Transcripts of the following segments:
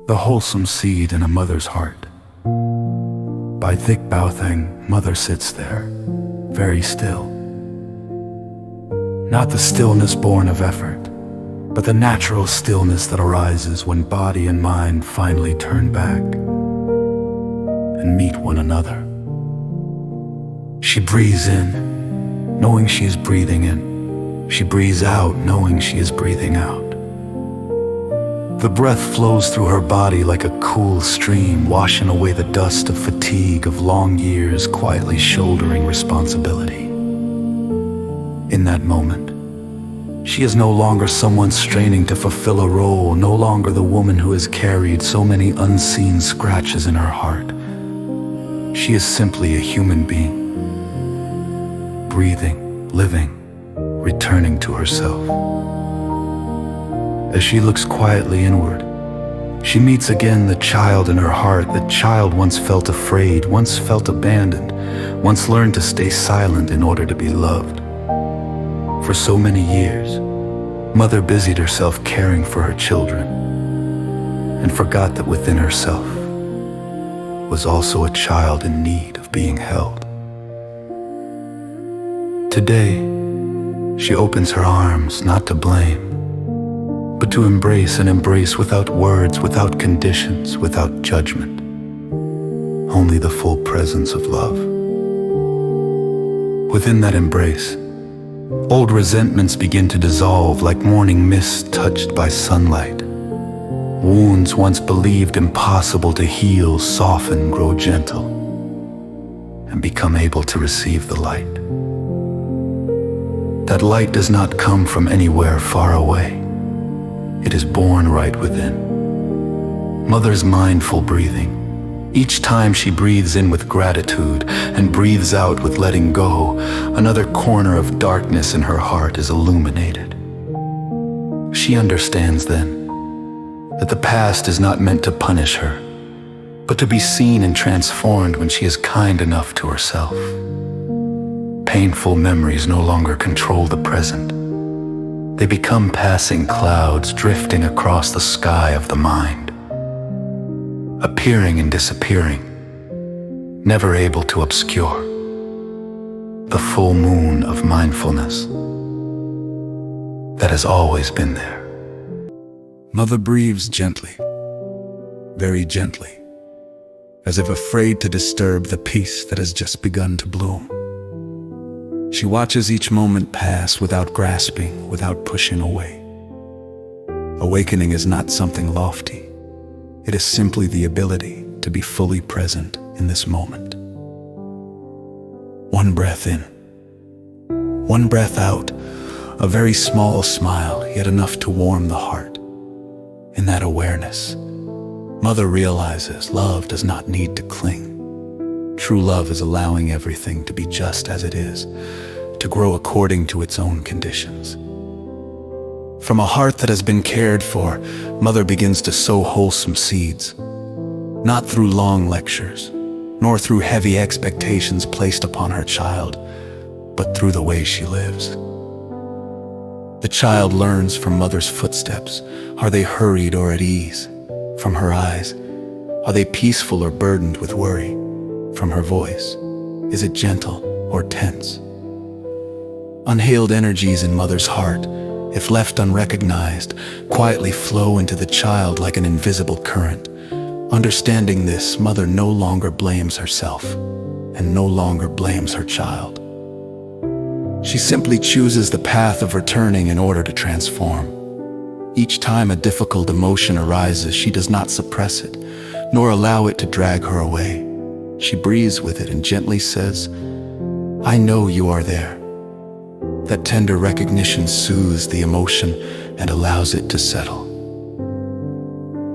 The Wholesome Seed in a Mother's Heart. By Thích Bảo Thành. Mother sits there, very still. Not the stillness born of effort, but the natural stillness that arises when body and mind finally turn back and meet one another. She breathes in, knowing she is breathing in. She breathes out, knowing she is breathing out. The breath flows through her body like a cool stream, washing away the dust of fatigue of long years quietly shouldering responsibility. In that moment, she is no longer someone straining to fulfill a role, no longer the woman who has carried so many unseen scratches in her heart. She is simply a human being, breathing, living, returning to herself. As she looks quietly inward, she meets again the child in her heart, the child once felt afraid, once felt abandoned, once learned to stay silent in order to be loved. For so many years, Mother busied herself caring for her children and forgot that within herself was also a child in need of being held. Today, she opens her arms not to blame, but to embrace, and embrace without words, without conditions, without judgment. Only the full presence of love. Within that embrace, old resentments begin to dissolve like morning mist touched by sunlight. Wounds once believed impossible to heal soften, grow gentle, and become able to receive the light. That light does not come from anywhere far away. It is born right within. Mother's mindful breathing. Each time she breathes in with gratitude and breathes out with letting go, another corner of darkness in her heart is illuminated. She understands then that the past is not meant to punish her, but to be seen and transformed when she is kind enough to herself. Painful memories no longer control the present. They become passing clouds drifting across the sky of the mind, appearing and disappearing, never able to obscure the full moon of mindfulness that has always been there. Mother breathes gently, very gently, as if afraid to disturb the peace that has just begun to bloom. She watches each moment pass without grasping, without pushing away. Awakening is not something lofty. It is simply the ability to be fully present in this moment. One breath in, one breath out, a very small smile, yet enough to warm the heart. In that awareness, Mother realizes love does not need to cling. True love is allowing everything to be just as it is, to grow according to its own conditions. From a heart that has been cared for, Mother begins to sow wholesome seeds, not through long lectures, nor through heavy expectations placed upon her child, but through the way she lives. The child learns from Mother's footsteps. Are they hurried or at ease? From her eyes. Are they peaceful or burdened with worry? From her voice. Is it gentle or tense? Unhailed energies in Mother's heart, if left unrecognized, quietly flow into the child like an invisible current. Understanding this, Mother no longer blames herself and no longer blames her child. She simply chooses the path of returning in order to transform. Each time a difficult emotion arises, she does not suppress it, nor allow it to drag her away. She breathes with it and gently says, "I know you are there." That tender recognition soothes the emotion and allows it to settle.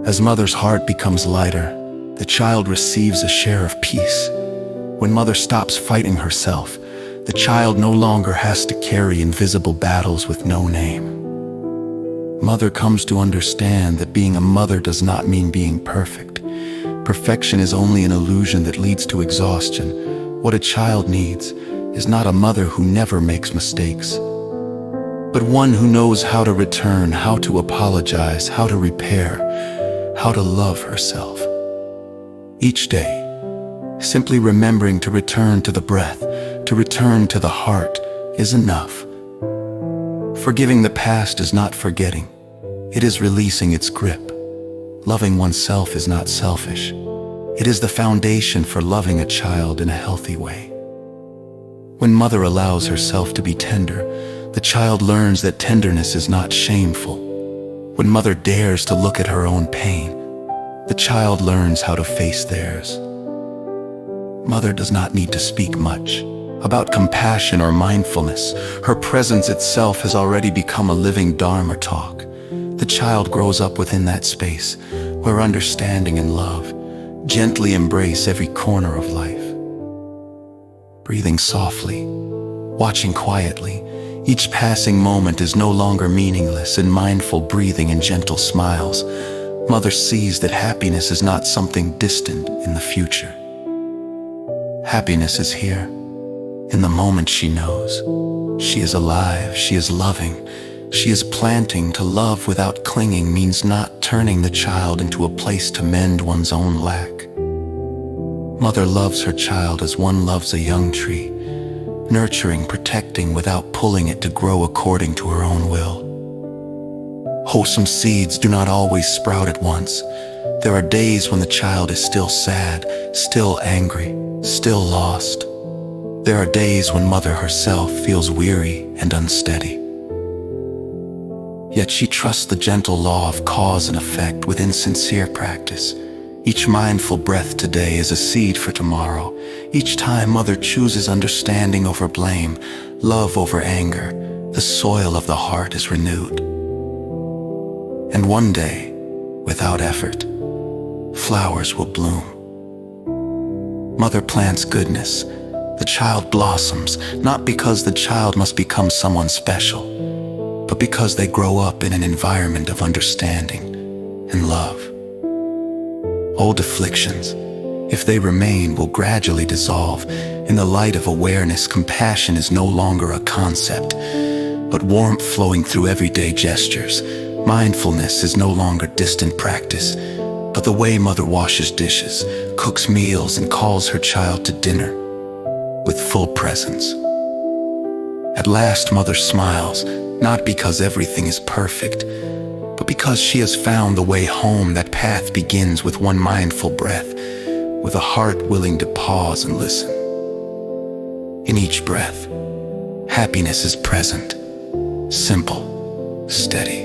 As Mother's heart becomes lighter, the child receives a share of peace. When Mother stops fighting herself, the child no longer has to carry invisible battles with no name. Mother comes to understand that being a mother does not mean being perfect. Perfection is only an illusion that leads to exhaustion. What a child needs is not a mother who never makes mistakes, but one who knows how to return, how to apologize, how to repair, how to love herself. Each day, simply remembering to return to the breath, to return to the heart, is enough. Forgiving the past is not forgetting. It is releasing its grip. Loving oneself is not selfish. It is the foundation for loving a child in a healthy way. When mother allows herself to be tender, the child learns that tenderness is not shameful. When mother dares to look at her own pain, the child learns how to face theirs. Mother does not need to speak much about compassion or mindfulness. Her presence itself has already become a living Dharma talk. The child grows up within that space where understanding and love gently embrace every corner of life. Breathing softly, watching quietly, each passing moment is no longer meaningless. In mindful breathing and gentle smiles, mother sees that happiness is not something distant in the future. Happiness is here, in the moment she knows. She is alive, she is loving, she is planting. To love without clinging means not turning the child into a place to mend one's own lack. Mother loves her child as one loves a young tree, nurturing, protecting without pulling it to grow according to her own will. Wholesome seeds do not always sprout at once. There are days when the child is still sad, still angry, still lost. There are days when mother herself feels weary and unsteady. Yet she trusts the gentle law of cause and effect within sincere practice. Each mindful breath today is a seed for tomorrow. Each time mother chooses understanding over blame, love over anger, the soil of the heart is renewed. And one day, without effort, flowers will bloom. Mother plants goodness. The child blossoms, not because the child must become someone special, but because they grow up in an environment of understanding and love. Old afflictions, if they remain, will gradually dissolve. In the light of awareness, compassion is no longer a concept, but warmth flowing through everyday gestures. Mindfulness is no longer distant practice, but the way mother washes dishes, cooks meals, and calls her child to dinner with full presence. At last, mother smiles, not because everything is perfect, but because she has found the way home. That path begins with one mindful breath, with a heart willing to pause and listen. In each breath, happiness is present, simple, steady,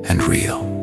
and real.